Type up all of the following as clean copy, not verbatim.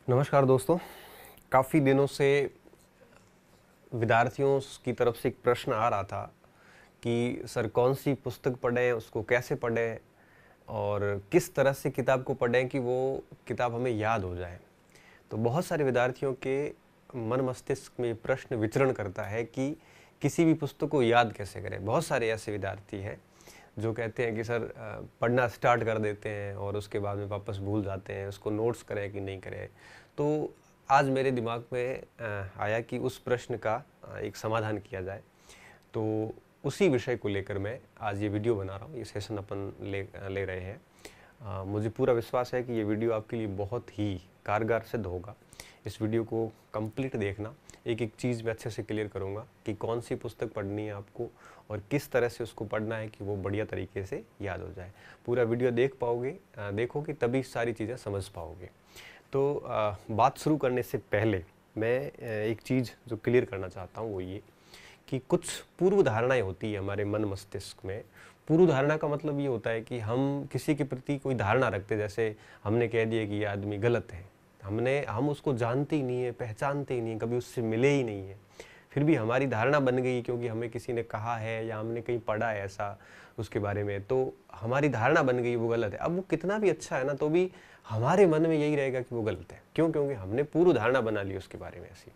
नमस्कार दोस्तों। काफ़ी दिनों से विद्यार्थियों की तरफ से एक प्रश्न आ रहा था कि सर कौन सी पुस्तक पढ़ें, उसको कैसे पढ़ें और किस तरह से किताब को पढ़ें कि वो किताब हमें याद हो जाए। तो बहुत सारे विद्यार्थियों के मन मस्तिष्क में प्रश्न विचरण करता है कि किसी भी पुस्तक को याद कैसे करें। बहुत सारे ऐसे विद्यार्थी हैं जो कहते हैं कि सर पढ़ना स्टार्ट कर देते हैं और उसके बाद में वापस भूल जाते हैं, उसको नोट्स करें कि नहीं करें। तो आज मेरे दिमाग में आया कि उस प्रश्न का एक समाधान किया जाए। तो उसी विषय को लेकर मैं आज ये वीडियो बना रहा हूँ, ये सेशन अपन ले रहे हैं। मुझे पूरा विश्वास है कि ये वीडियो आपके लिए बहुत ही कारगर सिद्ध होगा। इस वीडियो को कंप्लीट देखना, एक एक चीज़ मैं अच्छे से क्लियर करूँगा कि कौन सी पुस्तक पढ़नी है आपको और किस तरह से उसको पढ़ना है कि वो बढ़िया तरीके से याद हो जाए। पूरा वीडियो देखोगे तभी सारी चीज़ें समझ पाओगे। तो बात शुरू करने से पहले मैं एक चीज़ जो क्लियर करना चाहता हूँ वो ये कि कुछ पूर्व धारणाएं होती है हमारे मन मस्तिष्क में। पूर्व धारणा का मतलब ये होता है कि हम किसी के प्रति कोई धारणा रखते, जैसे हमने कह दिया कि ये आदमी गलत है, हम उसको जानते ही नहीं है, पहचानते ही नहीं, कभी उससे मिले ही नहीं है, फिर भी हमारी धारणा बन गई क्योंकि हमें किसी ने कहा है या हमने कहीं पढ़ा है ऐसा उसके बारे में, तो हमारी धारणा बन गई वो गलत है। अब वो कितना भी अच्छा है ना, तो भी हमारे मन में यही रहेगा कि वो गलत है। क्यों? क्योंकि हमने पूर्व धारणा बना ली उसके बारे में ऐसी।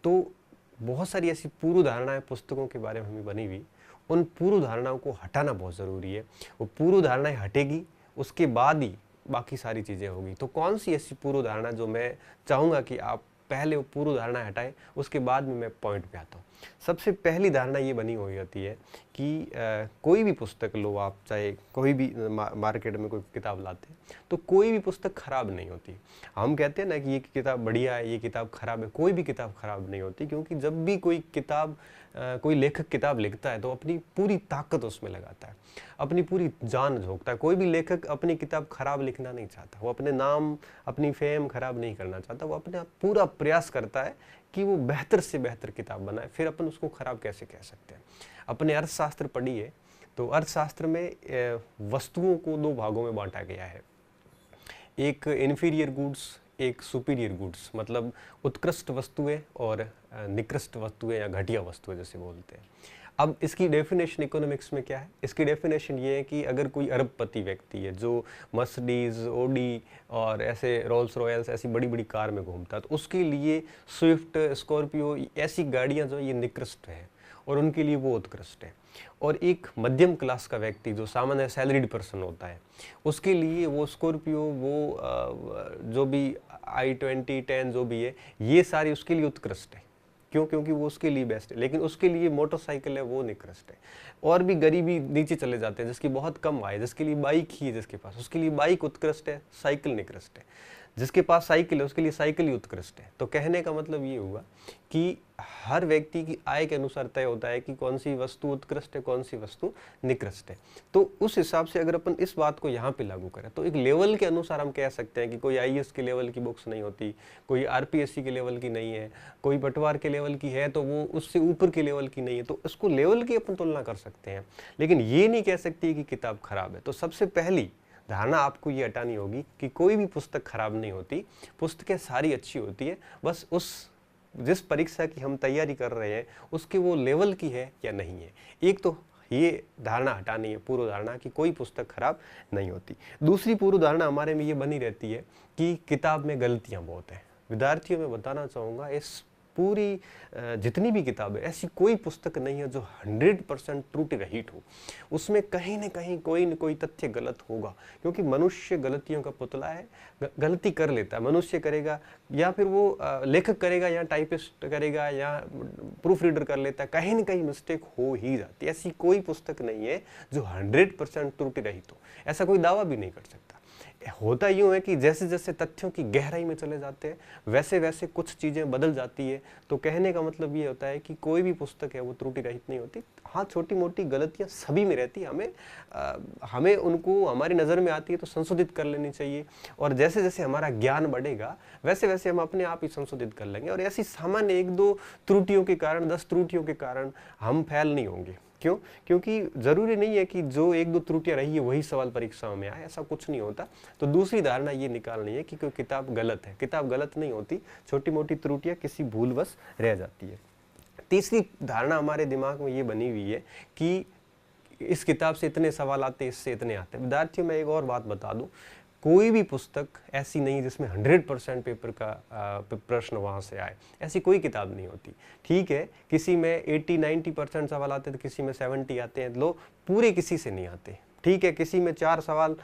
तो बहुत सारी ऐसी पूर्व धारणाएं पुस्तकों के बारे में हमें बनी हुई, उन पूर्व धारणाओं को हटाना बहुत ज़रूरी है। वो पूर्व धारणाएं हटेगी, उसके बाद ही बाकी सारी चीज़ें होगी। तो कौन सी ऐसी पूर्व धारणा जो मैं चाहूँगा कि आप पहले वो पूर्व धारणा हटाएं, उसके बाद में मैं पॉइंट पे आता हूँ। सबसे पहली धारणा ये बनी हुई होती है कि कोई भी पुस्तक लो आप, चाहे कोई भी मार्केट में कोई किताब लाते हैं तो कोई भी पुस्तक खराब नहीं होती। हम कहते हैं ना कि ये किताब बढ़िया है, ये किताब खराब है। कोई भी किताब खराब नहीं होती, क्योंकि जब भी कोई किताब कोई लेखक किताब लिखता है तो अपनी पूरी ताकत उसमें लगाता है, अपनी पूरी जान झोंकता है। कोई भी लेखक अपनी किताब खराब लिखना नहीं चाहता, वो अपने नाम अपनी फेम खराब नहीं करना चाहता, वो अपना पूरा प्रयास करता है कि वो बेहतर से बेहतर किताब बनाए। फिर अपन उसको खराब कैसे कह सकते हैं? अपने अर्थशास्त्र पढ़िए तो अर्थशास्त्र में वस्तुओं को दो भागों में बांटा गया है, एक इन्फीरियर गुड्स, एक सुपीरियर गुड्स, मतलब उत्कृष्ट वस्तुएं और निकृष्ट वस्तुएं या घटिया वस्तुएं जैसे बोलते हैं। अब इसकी डेफिनेशन इकोनॉमिक्स में क्या है? इसकी डेफिनेशन ये है कि अगर कोई अरबपति व्यक्ति है जो मर्सिडीज, ऑडी और ऐसे रोल्स रॉयल्स ऐसी बड़ी बड़ी कार में घूमता है, तो उसके लिए स्विफ्ट, स्कॉर्पियो ऐसी गाड़ियां जो ये निकृष्ट है और उनके लिए वो उत्कृष्ट है। और एक मध्यम क्लास का व्यक्ति जो सामान्य सैलरीड पर्सन होता है, उसके लिए वो स्कॉर्पियो, वो जो भी i20, 10 जो भी है, ये सारी उसके लिए उत्कृष्ट है। क्यों? क्योंकि वो उसके लिए बेस्ट है। लेकिन उसके लिए मोटरसाइकिल है वो निकृष्ट है। और भी गरीबी नीचे चले जाते हैं, जिसकी बहुत कम आय, जिसके लिए बाइक ही है जिसके पास, उसके लिए बाइक उत्कृष्ट है, साइकिल निकृष्ट है। जिसके पास साइकिल है उसके लिए साइकिल ही उत्कृष्ट है। तो कहने का मतलब ये हुआ कि हर व्यक्ति की आय के अनुसार तय होता है कि कौन सी वस्तु उत्कृष्ट है, कौन सी वस्तु निकृष्ट है। तो उस हिसाब से अगर अपन इस बात को यहाँ पे लागू करें तो एक लेवल के अनुसार हम कह सकते हैं कि कोई आईएएस के लेवल की बुक्स नहीं होती, कोई आरपीएससी के लेवल की नहीं है, कोई पटवार के लेवल की है तो वो उससे ऊपर के लेवल की नहीं है। तो उसको लेवल की अपन तुलना कर सकते हैं, लेकिन ये नहीं कह सकती कि किताब खराब है। तो सबसे पहली धारणा आपको ये हटानी होगी कि कोई भी पुस्तक खराब नहीं होती, पुस्तकें सारी अच्छी होती है। बस उस जिस परीक्षा की हम तैयारी कर रहे हैं उसके वो लेवल की है या नहीं है। एक तो ये धारणा हटानी है, पूर्व धारणा कि कोई पुस्तक खराब नहीं होती। दूसरी पूर्व धारणा हमारे में ये बनी रहती है कि किताब में गलतियां बहुत हैं। विद्यार्थियों में बताना चाहूँगा, इस पूरी जितनी भी किताब है, ऐसी कोई पुस्तक नहीं है जो 100% त्रुटि रहित हो। उसमें कहीं न कहीं कोई न कोई तथ्य गलत होगा, क्योंकि मनुष्य गलतियों का पुतला है, गलती कर लेता है। मनुष्य करेगा या फिर वो लेखक करेगा या टाइपिस्ट करेगा या प्रूफ रीडर कर लेता है, कहीं न कहीं मिस्टेक हो ही जाती है। ऐसी कोई पुस्तक नहीं है जो 100% त्रुटि रहित हो, ऐसा कोई दावा भी नहीं कर सकता। होता यूँ है कि जैसे जैसे तथ्यों की गहराई में चले जाते हैं वैसे वैसे कुछ चीज़ें बदल जाती है। तो कहने का मतलब ये होता है कि कोई भी पुस्तक है वो त्रुटि रहित नहीं होती। हाँ, छोटी मोटी गलतियाँ सभी में रहती है, हमें उनको हमारी नज़र में आती है तो संशोधित कर लेनी चाहिए। और जैसे जैसे हमारा ज्ञान बढ़ेगा वैसे वैसे हम अपने आप ही संशोधित कर लेंगे। और ऐसी सामान्य 1-2 त्रुटियों के कारण, 10 त्रुटियों के कारण हम फेल नहीं होंगे। क्यों? क्योंकि ज़रूरी नहीं है कि जो 1-2 त्रुटियाँ रही है वही सवाल परीक्षाओं में आए, ऐसा कुछ नहीं होता। तो दूसरी धारणा ये निकालनी है कि कोई किताब गलत है। किताब गलत नहीं होती, छोटी-मोटी त्रुटियाँ किसी भूलवश रह जाती है। तीसरी धारणा हमारे दिमाग में ये बनी हुई है कि इस किताब से इतने सवाल आते, इससे इतने आते हैं। विद्यार्थियों में एक और बात बता दूं, कोई भी पुस्तक ऐसी नहीं जिसमें 100% पेपर का प्रश्न वहाँ से आए, ऐसी कोई किताब नहीं होती। ठीक है, किसी में 80-90% सवाल आते हैं, तो किसी में 70 आते हैं, लो पूरे किसी से नहीं आते। ठीक है, किसी में 4 सवाल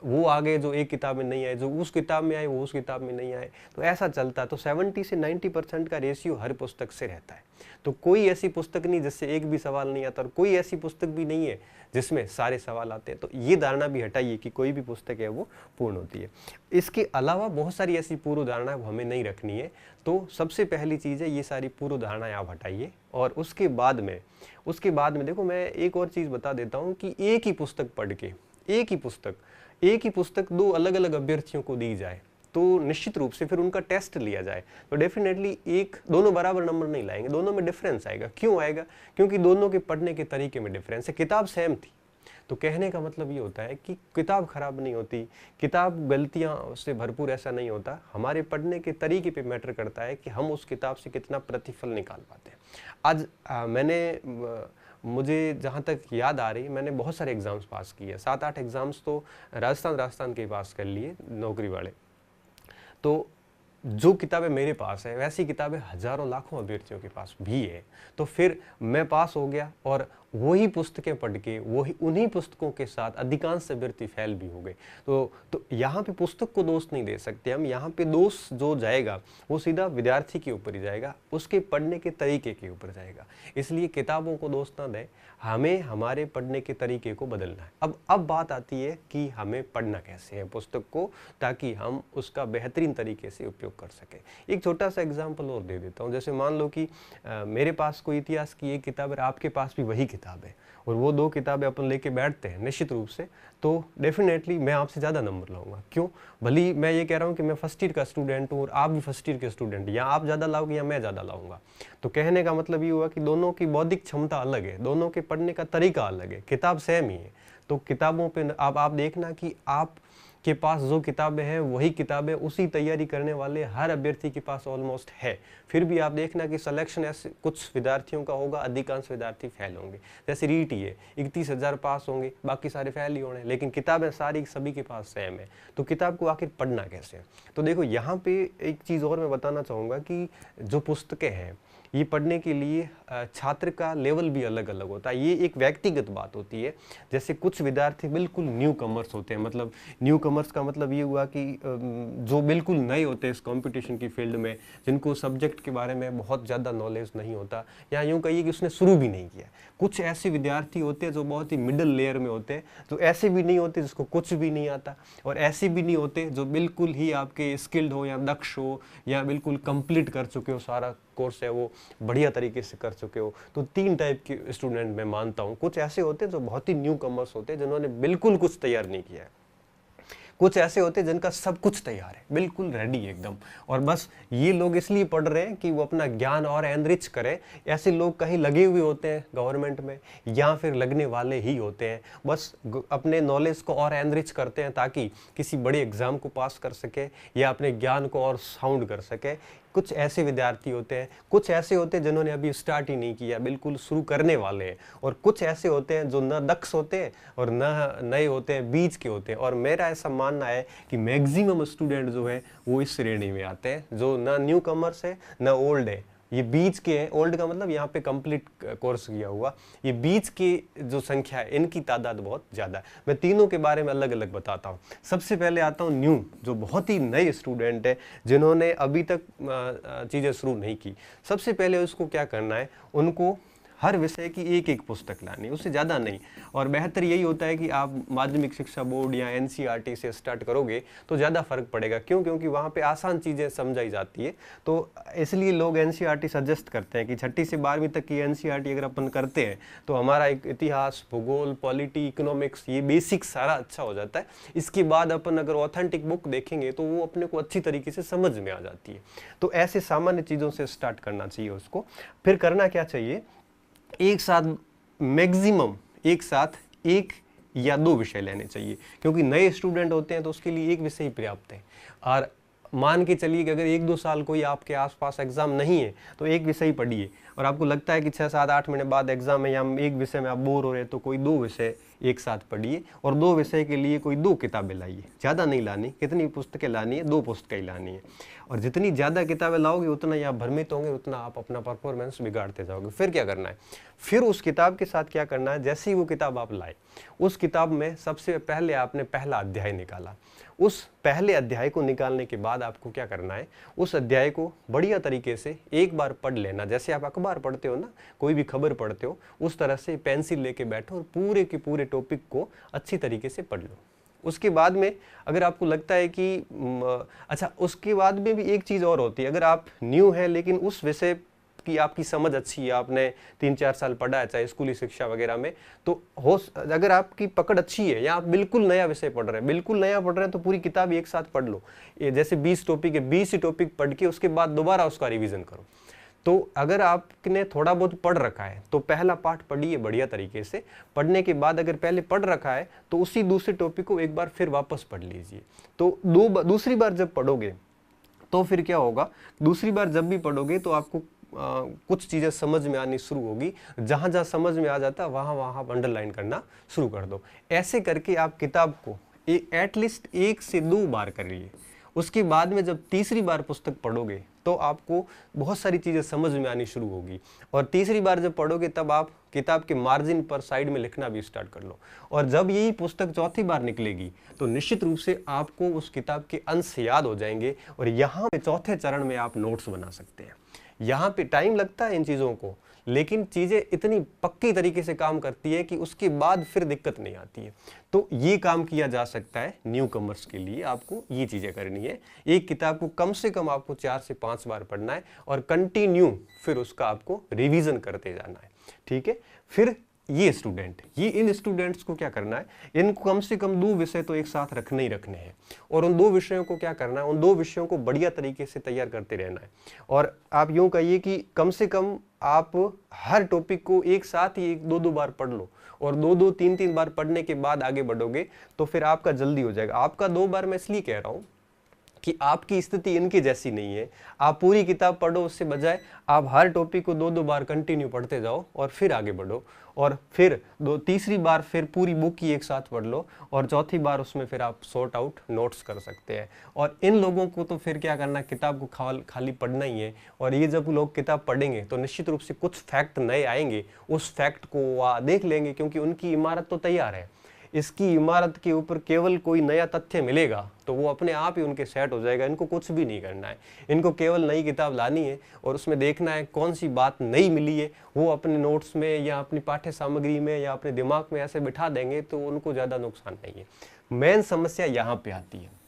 वो आ गए जो एक किताब में नहीं आए, जो उस किताब में आए वो उस किताब में नहीं आए, तो ऐसा चलता है। तो 70 से 90% का रेशियो हर पुस्तक से रहता है। तो कोई ऐसी पुस्तक नहीं जिससे एक भी सवाल नहीं आता, और कोई ऐसी पुस्तक भी नहीं है जिसमें सारे सवाल आते हैं। तो ये धारणा भी हटाइए कि कोई भी पुस्तक है वो पूर्ण होती है। इसके अलावा बहुत सारी ऐसी पूर्व धारणाएं हमें नहीं रखनी है। तो सबसे पहली चीज़ है, ये सारी पूर्व धारणाएं आप हटाइए। और उसके बाद में देखो, मैं एक और चीज़ बता देता हूँ कि एक ही पुस्तक पढ़ के, एक ही पुस्तक 2 अलग अलग अभ्यर्थियों को दी जाए, तो निश्चित रूप से फिर उनका टेस्ट लिया जाए, तो डेफिनेटली दोनों बराबर नंबर नहीं लाएंगे, दोनों में डिफरेंस आएगा। क्यों आएगा? क्योंकि दोनों के पढ़ने के तरीके में डिफरेंस है। किताब सेम थी, तो कहने का मतलब ये होता है कि किताब खराब नहीं होती, किताब गलतियां से भरपूर, ऐसा नहीं होता। हमारे पढ़ने के तरीके पे मैटर करता है कि हम उस किताब से कितना प्रतिफल निकाल पाते हैं। आज मुझे जहाँ तक याद आ रही, मैंने बहुत सारे एग्ज़ाम्स पास किए, 7-8 एग्ज़ाम्स तो राजस्थान के पास कर लिए नौकरी वाले। तो जो किताबें मेरे पास है वैसी किताबें हजारों लाखों अभ्यर्थियों के पास भी है। तो फिर मैं पास हो गया, और वही पुस्तकें पढ़ के उन्हीं पुस्तकों के साथ अधिकांश अभ्यर्थी फेल भी हो गए। तो यहाँ पे पुस्तक को दोष नहीं दे सकते हम। यहाँ पे दोष जो जाएगा वो सीधा विद्यार्थी के ऊपर ही जाएगा, उसके पढ़ने के तरीके के ऊपर जाएगा। इसलिए किताबों को दोष ना दें, हमें हमारे पढ़ने के तरीके को बदलना है। अब बात आती है कि हमें पढ़ना कैसे है पुस्तक को, ताकि हम उसका बेहतरीन तरीके से उपयोग कर सकें। एक छोटा सा एग्जाम्पल और दे देता हूँ। जैसे मान लो कि मेरे पास कोई इतिहास की एक किताब है, आपके पास भी वही किताब है, और वो 2 किताबें अपन लेके बैठते हैं निश्चित रूप से, तो डेफिनेटली मैं आपसे ज़्यादा नंबर लाऊंगा। क्यों? भले मैं ये कह रहा हूँ कि मैं फर्स्ट ईयर का स्टूडेंट हूँ और आप भी फर्स्ट ईयर के स्टूडेंट, या आप ज़्यादा लाओगे या मैं ज़्यादा लाऊंगा। तो कहने का मतलब ये हुआ कि दोनों की बौद्धिक क्षमता अलग है, दोनों के पढ़ने का तरीका अलग है, किताब सेम ही है। तो किताबों पे आप देखना कि आप के पास जो किताबें हैं वही किताबें उसी तैयारी करने वाले हर अभ्यर्थी के पास ऑलमोस्ट है। फिर भी आप देखना कि सिलेक्शन ऐसे कुछ विद्यार्थियों का होगा, अधिकांश विद्यार्थी फेल होंगे। जैसे रीट ही है, 31,000 पास होंगे, बाकी सारे फेल ही होने, लेकिन किताबें सारी सभी के पास सेम है। तो किताब को आखिर पढ़ना कैसे? तो देखो, यहाँ पे एक चीज़ और मैं बताना चाहूँगा कि जो पुस्तकें हैं ये पढ़ने के लिए छात्र का लेवल भी अलग अलग होता है। ये एक व्यक्तिगत बात होती है। जैसे कुछ विद्यार्थी बिल्कुल न्यू कमर्स होते हैं, मतलब न्यू कमर्स का मतलब ये हुआ कि जो बिल्कुल नए होते हैं इस कंपटीशन की फील्ड में, जिनको सब्जेक्ट के बारे में बहुत ज़्यादा नॉलेज नहीं होता, या यूँ कहिए कि उसने शुरू भी नहीं किया। कुछ ऐसे विद्यार्थी होते हैं जो बहुत ही मिडिल लेयर में होते हैं, जो ऐसे भी नहीं होते जिसको कुछ भी नहीं आता, और ऐसे भी नहीं होते जो बिल्कुल ही आपके स्किल्ड हो या दक्ष हो या बिल्कुल कंप्लीट कर चुके हो, सारा कोर्स है वो बढ़िया तरीके से कर चुके हो। तो 3 टाइप के स्टूडेंट मैं मानता हूँ। कुछ ऐसे होते हैं जो बहुत ही न्यू कमर्स होते हैं, जिन्होंने बिल्कुल कुछ तैयार नहीं किया है। कुछ ऐसे होते हैं जिनका सब कुछ तैयार है, बिल्कुल रेडी एकदम, और बस ये लोग इसलिए पढ़ रहे हैं कि वो अपना ज्ञान और एनरिच करें। ऐसे लोग कहीं लगे हुए होते हैं गवर्नमेंट में, या फिर लगने वाले ही होते हैं, बस अपने नॉलेज को और एनरिच करते हैं ताकि किसी बड़े एग्जाम को पास कर सके या अपने ज्ञान को और साउंड कर सके। कुछ ऐसे विद्यार्थी होते हैं, कुछ ऐसे होते हैं जिन्होंने अभी स्टार्ट ही नहीं किया, बिल्कुल शुरू करने वाले हैं, और कुछ ऐसे होते हैं जो न दक्ष होते हैं और न नए होते हैं, बीच के होते हैं। और मेरा ऐसा मानना है कि मैक्सिमम स्टूडेंट जो है वो इस श्रेणी में आते हैं, जो न न्यू कमर्स है न ओल्ड है, ये बीच के हैं। ओल्ड का मतलब यहाँ पे कंप्लीट कोर्स किया हुआ, ये बीच की जो संख्या है इनकी तादाद बहुत ज़्यादा है। मैं तीनों के बारे में अलग अलग बताता हूँ। सबसे पहले आता हूँ न्यू, जो बहुत ही नए स्टूडेंट है, जिन्होंने अभी तक चीज़ें शुरू नहीं की। सबसे पहले उसको क्या करना है, उनको हर विषय की एक एक पुस्तक लानी, उससे ज़्यादा नहीं। और बेहतर यही होता है कि आप माध्यमिक शिक्षा बोर्ड या एनसीईआरटी से स्टार्ट करोगे तो ज़्यादा फर्क पड़ेगा। क्यों? क्योंकि वहाँ पे आसान चीज़ें समझाई जाती है। तो इसलिए लोग एनसीईआरटी सजेस्ट करते हैं कि 6ठी से 12वीं तक की एनसीईआरटी अगर अपन करते हैं तो हमारा एक इतिहास, भूगोल, पॉलिटी, इकोनॉमिक्स, ये बेसिक सारा अच्छा हो जाता है। इसके बाद अपन अगर ऑथेंटिक बुक देखेंगे तो वो अपने को अच्छी तरीके से समझ में आ जाती है। तो ऐसे सामान्य चीज़ों से स्टार्ट करना चाहिए उसको। फिर करना क्या चाहिए, एक साथ मैक्सिमम एक साथ एक या दो विषय लेने चाहिए, क्योंकि नए स्टूडेंट होते हैं तो उसके लिए एक विषय ही पर्याप्त है। और मान के चलिए कि अगर 1-2 साल कोई आपके आसपास एग्जाम नहीं है तो एक विषय ही पढ़िए, और आपको लगता है कि 6-7-8 महीने बाद एग्जाम है या एक विषय में आप बोर हो रहे हैं तो कोई 2 विषय एक साथ पढ़िए, और 2 विषय के लिए कोई 2 किताबें लाइए, ज़्यादा नहीं लानी। कितनी पुस्तकें लानी है? 2 पुस्तकें ही लानी है। और जितनी ज़्यादा किताबें लाओगे उतना ही आप भ्रमित होंगे, उतना आप अपना परफॉर्मेंस बिगाड़ते जाओगे। फिर क्या करना है? फिर उस किताब के साथ क्या करना है? जैसे ही वो किताब आप लाए, उस किताब में सबसे पहले आपने पहला अध्याय निकाला। उस पहले अध्याय को निकालने के बाद आपको क्या करना है? उस अध्याय को बढ़िया तरीके से एक बार पढ़ लेना। जैसे आप अखबार पढ़ते हो ना, कोई भी खबर पढ़ते हो, उस तरह से पेंसिल लेके बैठो और पूरे के पूरे टॉपिक को अच्छी तरीके से पढ़ लो। उसके बाद में अगर आपको लगता है कि अच्छा, उसके बाद में भी एक चीज़ और होती है। अगर आप न्यू हैं लेकिन उस विषय की आपकी समझ अच्छी है, आपने 3-4 साल पढ़ा है चाहे स्कूली शिक्षा वगैरह में, तो अगर आपकी पकड़ अच्छी है या आप बिल्कुल नया विषय पढ़ रहे हैं, बिल्कुल नया पढ़ रहे हैं, तो पूरी किताब एक साथ पढ़ लो। ये जैसे 20 टॉपिक है, 20 टॉपिक पढ़ के उसके बाद दोबारा उसका रिवीजन करो। तो अगर आपने थोड़ा बहुत पढ़ रखा है तो पहला पार्ट पढ़िए बढ़िया तरीके से। पढ़ने के बाद अगर पहले पढ़ रखा है तो उसी दूसरे टॉपिक को एक बार फिर वापस पढ़ लीजिए। तो दूसरी बार जब पढ़ोगे तो फिर क्या होगा? दूसरी बार जब भी पढ़ोगे तो आपको कुछ चीज़ें समझ में आनी शुरू होगी। जहाँ जहाँ समझ में आ जाता है वहाँ वहाँ आप अंडरलाइन करना शुरू कर दो। ऐसे करके आप किताब को एटलीस्ट 1 से 2 बार करिए। उसके बाद में जब तीसरी बार पुस्तक पढ़ोगे तो आपको बहुत सारी चीज़ें समझ में आनी शुरू होगी, और तीसरी बार जब पढ़ोगे तब आप किताब के मार्जिन पर साइड में लिखना भी स्टार्ट कर लो। और जब यही पुस्तक चौथी बार निकलेगी तो निश्चित रूप से आपको उस किताब के अंश याद हो जाएंगे, और यहाँ पे चौथे चरण में आप नोट्स बना सकते हैं। यहाँ पे टाइम लगता है इन चीज़ों को, लेकिन चीज़ें इतनी पक्की तरीके से काम करती है कि उसके बाद फिर दिक्कत नहीं आती है। तो ये काम किया जा सकता है न्यू कमर्स के लिए। आपको ये चीज़ें करनी है। एक किताब को कम से कम आपको 4 से 5 बार पढ़ना है और कंटिन्यू फिर उसका आपको रिवीजन करते जाना है। ठीक है? फिर इन स्टूडेंट्स को क्या करना है? इनको कम से कम 2 विषय तो एक साथ रखने ही रखने हैं, और उन 2 विषयों को क्या करना है? उन 2 विषयों को बढ़िया तरीके से तैयार करते रहना है। और आप यूं कहिए कि कम से कम आप हर टॉपिक को एक साथ ही 1-2 बार पढ़ लो, और 2-2, 3-3 बार पढ़ने के बाद आगे बढ़ोगे तो फिर आपका जल्दी हो जाएगा। आपका 2 बार मैं इसलिए कह रहा हूँ कि आपकी स्थिति इनकी जैसी नहीं है। आप पूरी किताब पढ़ो, उससे बजाय आप हर टॉपिक को 2-2 बार कंटिन्यू पढ़ते जाओ और फिर आगे बढ़ो, और फिर तीसरी बार फिर पूरी बुक ही एक साथ पढ़ लो, और चौथी बार उसमें फिर आप सॉर्ट आउट नोट्स कर सकते हैं। और इन लोगों को तो फिर क्या करना, किताब को खाली पढ़ना ही है। और ये जब लोग किताब पढ़ेंगे तो निश्चित रूप से कुछ फैक्ट नए आएंगे, उस फैक्ट को देख लेंगे, क्योंकि उनकी इमारत तो तैयार है। इसकी इमारत के ऊपर केवल कोई नया तथ्य मिलेगा तो वो अपने आप ही उनके सेट हो जाएगा। इनको कुछ भी नहीं करना है, इनको केवल नई किताब लानी है और उसमें देखना है कौन सी बात नई मिली है, वो अपने नोट्स में या अपनी पाठ्य सामग्री में या अपने दिमाग में ऐसे बिठा देंगे तो उनको ज़्यादा नुकसान नहीं है। मेन समस्या यहाँ पे आती है।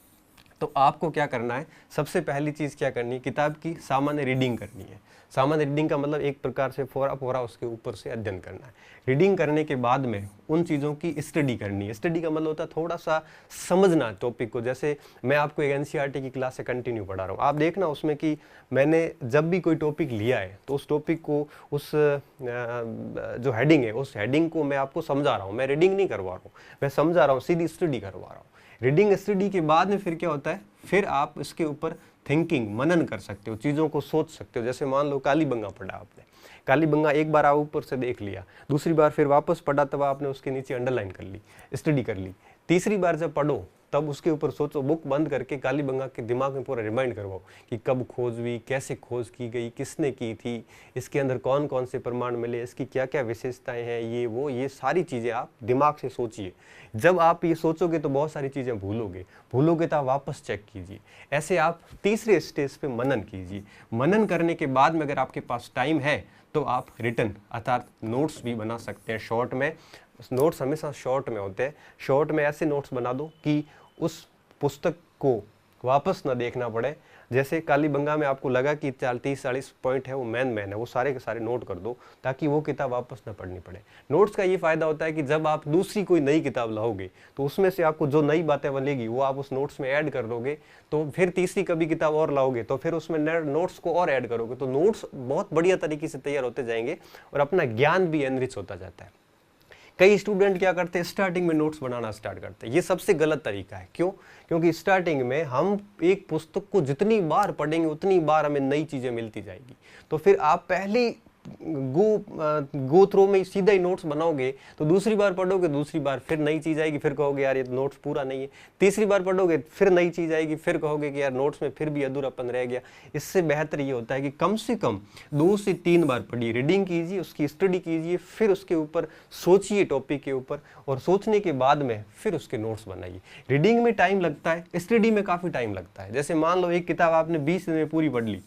तो आपको क्या करना है? सबसे पहली चीज़ क्या करनी है? किताब की सामान्य रीडिंग करनी है। सामान्य रीडिंग का मतलब एक प्रकार से फोरा उसके ऊपर से अध्ययन करना है। रीडिंग करने के बाद में उन चीज़ों की स्टडी करनी है। स्टडी का मतलब होता है थोड़ा सा समझना टॉपिक को। जैसे मैं आपको एक एनसीईआरटी की क्लास से कंटिन्यू पढ़ा रहा हूँ, आप देखना उसमें कि मैंने जब भी कोई टॉपिक लिया है तो उस टॉपिक को, उस जो हेडिंग है उस हेडिंग को मैं आपको समझा रहा हूँ। मैं रीडिंग नहीं करवा रहा हूँ, मैं समझा रहा हूँ, सीधी स्टडी करवा रहा हूँ। रीडिंग स्टडी के बाद में फिर क्या होता है? फिर आप इसके ऊपर थिंकिंग, मनन कर सकते हो, चीज़ों को सोच सकते हो। जैसे मान लो कालीबंगा पढ़ा आपने, कालीबंगा एक बार आप ऊपर से देख लिया, दूसरी बार फिर वापस पढ़ा तब आपने उसके नीचे अंडरलाइन कर ली, स्टडी कर ली। तीसरी बार जब पढ़ो तब उसके ऊपर सोचो, बुक बंद करके कालीबंगा के दिमाग में पूरा रिमाइंड करवाओ कि कब खोज हुई, कैसे खोज की गई, किसने की थी, इसके अंदर कौन कौन से प्रमाण मिले, इसकी क्या क्या विशेषताएं हैं, ये सारी चीज़ें आप दिमाग से सोचिए। जब आप ये सोचोगे तो बहुत सारी चीज़ें भूलोगे तो आप वापस चेक कीजिए। ऐसे आप तीसरे स्टेज पे मनन कीजिए। मनन करने के बाद में अगर आपके पास टाइम है तो आप रिटन अर्थात नोट्स भी बना सकते हैं शॉर्ट में। नोट्स हमेशा शॉर्ट में होते हैं। शॉर्ट में ऐसे नोट्स बना दो कि उस पुस्तक को वापस ना देखना पड़े। जैसे कालीबंगा में आपको लगा कि 30-40 पॉइंट है, वो मेन है, वो सारे के सारे नोट कर दो ताकि वो किताब वापस ना पढ़नी पड़े। नोट्स का ये फायदा होता है कि जब आप दूसरी कोई नई किताब लाओगे तो उसमें से आपको जो नई बातें बनेगी वो आप उस नोट्स में ऐड कर दोगे, तो फिर तीसरी कभी किताब और लाओगे तो फिर उसमें नोट्स को और ऐड करोगे, तो नोट्स बहुत बढ़िया तरीके से तैयार होते जाएंगे और अपना ज्ञान भी एनरिच होता जाता है। कई स्टूडेंट क्या करते हैं, स्टार्टिंग में नोट्स बनाना स्टार्ट करते हैं। ये सबसे गलत तरीका है। क्यों? क्योंकि स्टार्टिंग में हम एक पुस्तक को जितनी बार पढ़ेंगे उतनी बार हमें नई चीज़ें मिलती जाएगी। तो फिर आप पहली गो थ्रो में सीधा ही नोट्स बनाओगे तो दूसरी बार पढ़ोगे, दूसरी बार फिर नई चीज़ आएगी, फिर कहोगे यार ये नोट्स पूरा नहीं है। तीसरी बार पढ़ोगे फिर नई चीज़ आएगी, फिर कहोगे कि यार नोट्स में फिर भी अधूरापन रह गया। इससे बेहतर ये होता है कि कम से कम 2 से 3 बार पढ़िए, रीडिंग कीजिए, उसकी स्टडी कीजिए, फिर उसके ऊपर सोचिए टॉपिक के ऊपर, और सोचने के बाद में फिर उसके नोट्स बनाइए। रीडिंग में टाइम लगता है, स्टडी में काफ़ी टाइम लगता है। जैसे मान लो एक किताब आपने 20 दिन में पूरी पढ़ ली,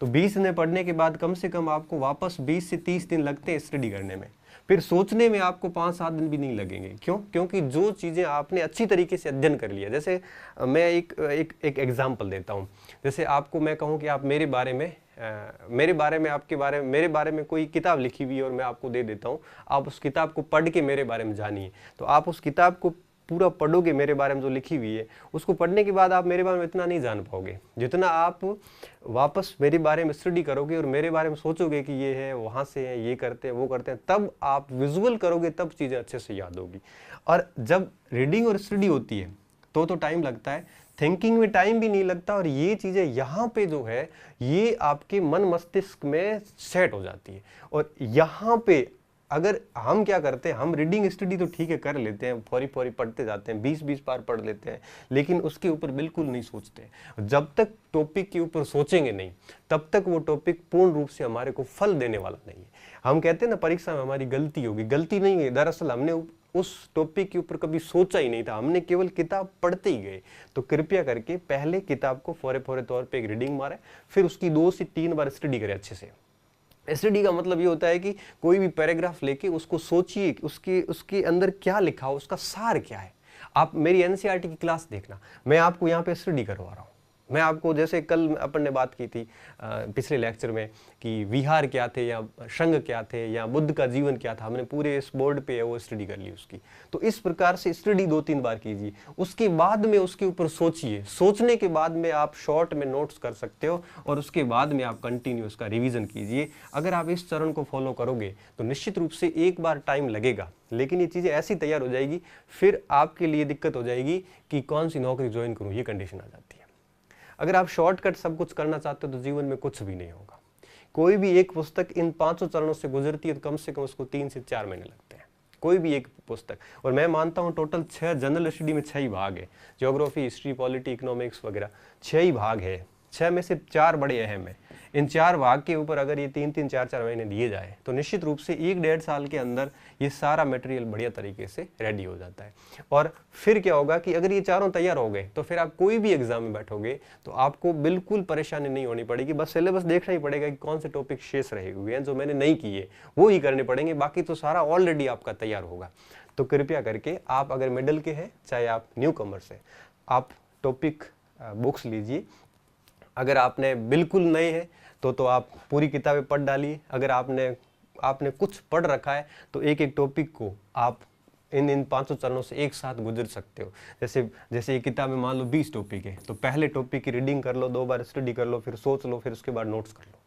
तो 20 दिन पढ़ने के बाद कम से कम आपको वापस 20 से 30 दिन लगते हैं स्टडी करने में। फिर सोचने में आपको 5-7 दिन भी नहीं लगेंगे। क्यों? क्योंकि जो चीज़ें आपने अच्छी तरीके से अध्ययन कर लिया। जैसे मैं एक एग्जाम्पल देता हूँ। जैसे आपको मैं कहूँ कि आप मेरे बारे में मेरे बारे में कोई किताब लिखी हुई है और मैं आपको दे देता हूँ, आप उस किताब को पढ़ के मेरे बारे में जानिए। तो आप उस किताब को पूरा पढ़ोगे, मेरे बारे में जो लिखी हुई है, उसको पढ़ने के बाद आप मेरे बारे में इतना नहीं जान पाओगे जितना आप वापस मेरे बारे में स्टडी करोगे और मेरे बारे में सोचोगे कि ये है, वहाँ से है, ये करते हैं, वो करते हैं, तब आप विजुअल करोगे, तब चीज़ें अच्छे से याद होगी। और जब रीडिंग और स्टडी होती है तो टाइम लगता है, थिंकिंग में टाइम भी नहीं लगता, और ये चीज़ें यहाँ पे जो है ये आपके मन मस्तिष्क में सेट हो जाती है। और यहाँ पे अगर हम क्या करते हैं, हम रीडिंग स्टडी तो ठीक है कर लेते हैं, फौरी पढ़ते जाते हैं, 20-20 बार पढ़ लेते हैं, लेकिन उसके ऊपर बिल्कुल नहीं सोचते। जब तक टॉपिक के ऊपर सोचेंगे नहीं, तब तक वो टॉपिक पूर्ण रूप से हमारे को फल देने वाला नहीं है। हम कहते हैं ना परीक्षा में हमारी गलती होगी, गलती नहीं है, दरअसल हमने उस टॉपिक के ऊपर कभी सोचा ही नहीं था, हमने केवल किताब पढ़ते ही गए। तो कृपया करके पहले किताब को फौरे तौर पर एक रीडिंग मारे, फिर उसकी 2 से 3 बार स्टडी करें अच्छे से। स्टडी का मतलब ये होता है कि कोई भी पैराग्राफ लेके उसको सोचिए, उसके अंदर क्या लिखा हो, उसका सार क्या है। आप मेरी एनसीईआरटी की क्लास देखना, मैं आपको यहाँ पे स्टडी करवा रहा हूँ। मैं आपको, जैसे कल अपन ने बात की थी पिछले लेक्चर में कि विहार क्या थे या संघ क्या थे या बुद्ध का जीवन क्या था, हमने पूरे इस बोर्ड पे है वो स्टडी कर ली उसकी। तो इस प्रकार से स्टडी 2-3 बार कीजिए, उसके बाद में उसके ऊपर सोचिए, सोचने के बाद में आप शॉर्ट में नोट्स कर सकते हो, और उसके बाद में आप कंटिन्यू उसका रिवीजन कीजिए। अगर आप इस चरण को फॉलो करोगे तो निश्चित रूप से एक बार टाइम लगेगा, लेकिन ये चीज़ें ऐसी तैयार हो जाएगी, फिर आपके लिए दिक्कत हो जाएगी कि कौन सी नौकरी ज्वाइन करूँ, ये कंडीशन आ जाती है। अगर आप शॉर्टकट सब कुछ करना चाहते हो तो जीवन में कुछ भी नहीं होगा। कोई भी एक पुस्तक इन 500 चरणों से गुजरती है तो कम से कम उसको 3 से 4 महीने लगते हैं, कोई भी एक पुस्तक। और मैं मानता हूँ टोटल 6 जनरल स्टडी में 6 ही भाग है, ज्योग्राफी, हिस्ट्री, पॉलिटी, इकोनॉमिक्स वगैरह 6 ही भाग है। 6 में से 4 बड़े अहम है। इन 4 भाग के ऊपर अगर ये 3-3, 4-4 महीने दिए जाए तो निश्चित रूप से 1-1.5 साल के अंदर ये सारा मटेरियल बढ़िया तरीके से रेडी हो जाता है। और फिर क्या होगा कि अगर ये चारों तैयार हो गए तो फिर आप कोई भी एग्जाम में बैठोगे तो आपको बिल्कुल परेशानी नहीं होनी पड़ेगी। बस सिलेबस देखना ही पड़ेगा कि कौन से टॉपिक शेष रहे हुए हैं जो मैंने नहीं किए, वो ही करने पड़ेंगे, बाकी तो सारा ऑलरेडी आपका तैयार होगा। तो कृपया करके आप अगर मिडिल के हैं, चाहे आप न्यू कमर्स हैं, आप टॉपिक बुक्स लीजिए। अगर आपने बिल्कुल नए हैं तो आप पूरी किताबें पढ़ डालिए। अगर आपने कुछ पढ़ रखा है तो एक एक टॉपिक को आप इन 500 चरणों से एक साथ गुजर सकते हो। जैसे ये किताब में मान लो 20 टॉपिक है, तो पहले टॉपिक की रीडिंग कर लो, 2 बार स्टडी कर लो, फिर सोच लो, फिर उसके बाद नोट्स कर लो।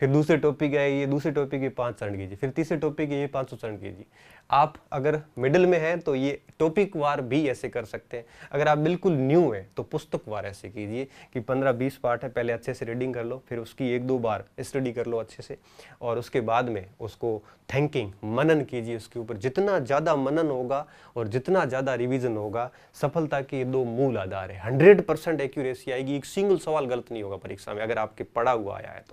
फिर दूसरे टॉपिक है, ये दूसरे टॉपिक के 5 चरण कीजिए, फिर तीसरे टॉपिक के ये 500 चरण कीजिए। आप अगर मिडिल में हैं तो ये टॉपिक वार भी ऐसे कर सकते हैं। अगर आप बिल्कुल न्यू हैं तो पुस्तक वार ऐसे कीजिए कि 15-20 पार्ट है, पहले अच्छे से रीडिंग कर लो, फिर उसकी 1-2 बार स्टडी कर लो अच्छे से, और उसके बाद में उसको थिंकिंग, मनन कीजिए उसके ऊपर। जितना ज़्यादा मनन होगा और जितना ज़्यादा रिवीजन होगा, सफलता के 2 मूल आधार है। 100% एक्यूरेसी आएगी, एक सिंगल सवाल गलत नहीं होगा परीक्षा में अगर आपके पढ़ा हुआ आया है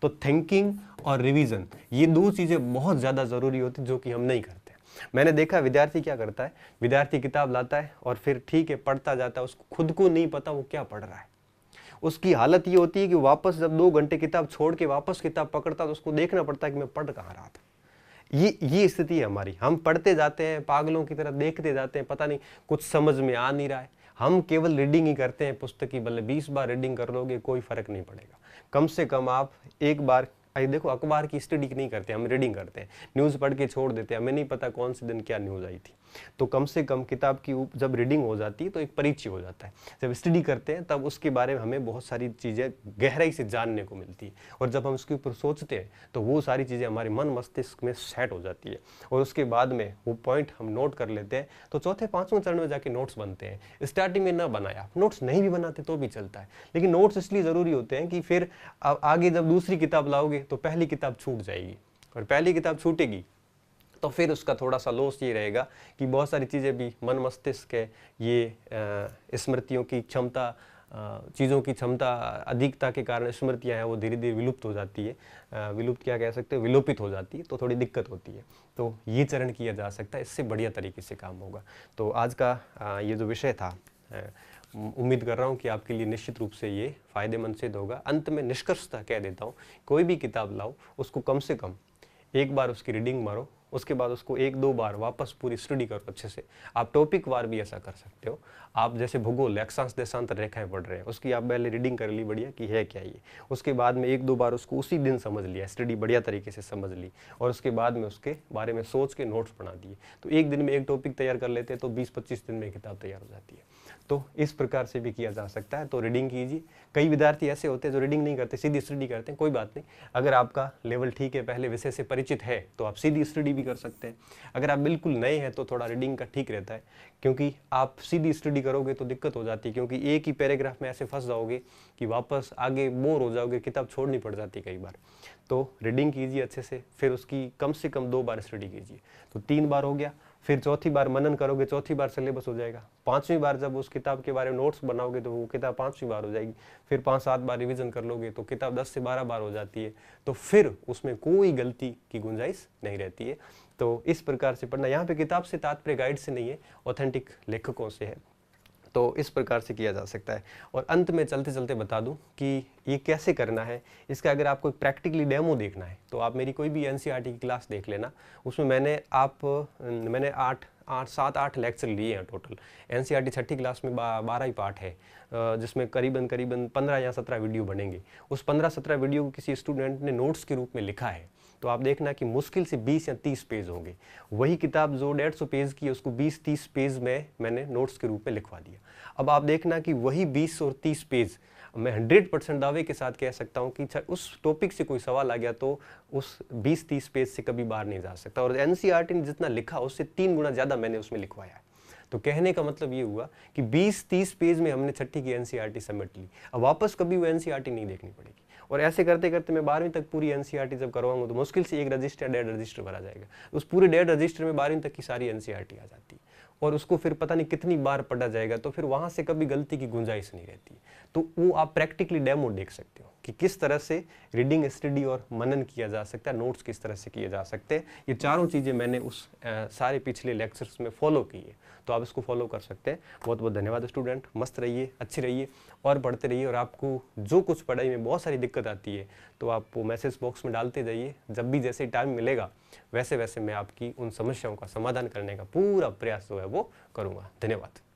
तो थिंकिंग और रिवीजन, ये 2 चीज़ें बहुत ज़्यादा ज़रूरी होती जो कि हम नहीं करते। मैंने देखा विद्यार्थी क्या करता है, विद्यार्थी किताब लाता है और फिर ठीक है पढ़ता जाता है, उसको खुद को नहीं पता वो क्या पढ़ रहा है। उसकी हालत ये होती है कि वापस जब 2 घंटे किताब छोड़ के वापस किताब पकड़ता तो उसको देखना पड़ता है कि मैं पढ़ कहाँ रहा था। ये स्थिति है हमारी। हम पढ़ते जाते हैं, पागलों की तरह देखते जाते हैं, पता नहीं कुछ समझ में आ नहीं रहा है। हम केवल रीडिंग ही करते हैं पुस्तक की, भले 20 बार रीडिंग कर लोगे कोई फर्क नहीं पड़ेगा। कम से कम आप एक बार देखो अखबार की स्टडी नहीं करते, हम रीडिंग करते हैं, न्यूज़ पढ़ के छोड़ देते हैं, हमें नहीं पता कौन से दिन क्या न्यूज़ आई थी। तो कम से कम किताब की जब रीडिंग हो जाती है तो एक परिचय हो जाता है। जब स्टडी करते हैं तब उसके बारे में हमें बहुत सारी चीज़ें गहराई से जानने को मिलती है, और जब हम उसके ऊपर सोचते हैं तो वो सारी चीज़ें हमारे मन मस्तिष्क में सेट हो जाती है, और उसके बाद में वो पॉइंट हम नोट कर लेते हैं। तो चौथे पाँचवें चरण में जाके नोट्स बनते हैं। स्टार्टिंग में ना बनाया, नोट्स नहीं भी बनाते तो भी चलता है, लेकिन नोट्स इसलिए ज़रूरी होते हैं कि फिर आगे जब दूसरी किताब लाओगे तो पहली किताब छूट जाएगी, और पहली किताब छूटेगी तो फिर उसका थोड़ा सा लॉस ये रहेगा कि बहुत सारी चीज़ें भी मन मस्तिष्क है, ये स्मृतियों की क्षमता, चीज़ों की क्षमता अधिकता के कारण स्मृतियाँ हैं वो धीरे धीरे विलुप्त हो जाती है, विलुप्त क्या कह सकते हो, विलोपित हो जाती है, तो थोड़ी दिक्कत होती है। तो ये चरण किया जा सकता है, इससे बढ़िया तरीके से काम होगा। तो आज का ये जो विषय था, उम्मीद कर रहा हूँ कि आपके लिए निश्चित रूप से ये फ़ायदेमंद सिद्ध होगा। अंत में निष्कर्षतः कह देता हूँ, कोई भी किताब लाओ उसको कम से कम एक बार उसकी रीडिंग मारो, उसके बाद उसको एक दो बार वापस पूरी स्टडी करो अच्छे से। आप टॉपिक वार भी ऐसा कर सकते हो। आप जैसे भूगोल अक्षांश देशांतर रेखाएं पढ़ रहे हैं, उसकी आप पहले रीडिंग कर ली बढ़िया कि है क्या ये, उसके बाद में एक दो बार उसको उसी दिन समझ लिया, स्टडी बढ़िया तरीके से समझ ली, और उसके बाद में उसके बारे में सोच के नोट्स बना दिए। तो एक दिन में एक टॉपिक तैयार कर लेते हैं तो 20-25 दिन में किताब तैयार हो जाती है। तो इस प्रकार से भी किया जा सकता है। तो रीडिंग कीजिए। कई विद्यार्थी ऐसे होते हैं जो रीडिंग नहीं करते, सीधी स्टडी करते हैं। कोई बात नहीं, अगर आपका लेवल ठीक है, पहले विषय से परिचित है, तो आप सीधी स्टडी भी कर सकते हैं। अगर आप बिल्कुल नए हैं तो थोड़ा रीडिंग का ठीक रहता है, क्योंकि आप सीधी स्टडी करोगे तो दिक्कत हो जाती है, क्योंकि एक ही पैराग्राफ में ऐसे फंस जाओगे कि वापस आगे बोर हो जाओगे, किताब छोड़नी पड़ जाती है कई बार। तो रीडिंग कीजिए अच्छे से, फिर उसकी कम से कम 2 बार स्टडी कीजिए। तो 3 बार हो गया, फिर चौथी बार मनन करोगे, चौथी बार सिलेबस हो जाएगा। 5वीं बार जब उस किताब के बारे में नोट्स बनाओगे तो वो किताब 5वीं बार हो जाएगी। फिर 5-7 बार रिवीजन कर लोगे तो किताब 10 से 12 बार हो जाती है। तो फिर उसमें कोई गलती की गुंजाइश नहीं रहती है। तो इस प्रकार से पढ़ना। यहाँ पे किताब से तात्पर्य गाइड से नहीं है, ऑथेंटिक लेखकों से है। तो इस प्रकार से किया जा सकता है। और अंत में चलते चलते बता दूं कि ये कैसे करना है। इसका अगर आपको प्रैक्टिकली डेमो देखना है तो आप मेरी कोई भी एनसीईआरटी की क्लास देख लेना। उसमें मैंने 7-8 लेक्चर लिए हैं टोटल। एनसीईआरटी छठी क्लास में 12 ही पार्ट है, जिसमें करीबन 15 या 17 वीडियो बनेंगे। उस 15-17 वीडियो को किसी स्टूडेंट ने नोट्स के रूप में लिखा है। तो आप देखना कि मुश्किल से 20 या 30 पेज होंगे। वही किताब जो 150 पेज की है उसको 20-30 पेज में मैंने नोट्स के रूप में लिखवा दिया। अब आप देखना कि वही 20 और 30 पेज मैं 100% दावे के साथ कह सकता हूँ कि उस टॉपिक से कोई सवाल आ गया तो उस 20-30 पेज से कभी बाहर नहीं जा सकता। और एनसीईआरटी ने जितना लिखा उससे 3 गुना ज़्यादा मैंने उसमें लिखवाया है। तो कहने का मतलब ये हुआ कि 20-30 पेज में हमने छठी की एनसीईआरटी समेट ली। अब वापस कभी वो एनसीईआरटी नहीं देखनी पड़ेगी। और ऐसे करते करते मैं 12वीं तक पूरी एनसीईआरटी जब करवाऊंगा तो मुश्किल से 1 रजिस्टर 1.5 रजिस्टर भरा जाएगा। उस पूरे 1.5 रजिस्टर में 12वीं तक की सारी एनसीईआरटी आ जाती है, और उसको फिर पता नहीं कितनी बार पढ़ा जाएगा। तो फिर वहां से कभी गलती की गुंजाइश नहीं रहती। तो वो आप प्रैक्टिकली डेमो देख सकते हो कि किस तरह से रीडिंग, स्टडी और मनन किया जा सकता है, नोट्स किस तरह से किए जा सकते हैं। ये चारों चीज़ें मैंने उस सारे पिछले लेक्चर्स में फॉलो की है, तो आप इसको फॉलो कर सकते हैं। बहुत बहुत धन्यवाद स्टूडेंट। मस्त रहिए, अच्छे रहिए और पढ़ते रहिए। और आपको जो कुछ पढ़ाई में बहुत सारी दिक्कत आती है तो आप वो मैसेज बॉक्स में डालते जाइए। जब भी जैसे टाइम मिलेगा वैसे वैसे मैं आपकी उन समस्याओं का समाधान करने का पूरा प्रयास जो है वो करूँगा। धन्यवाद।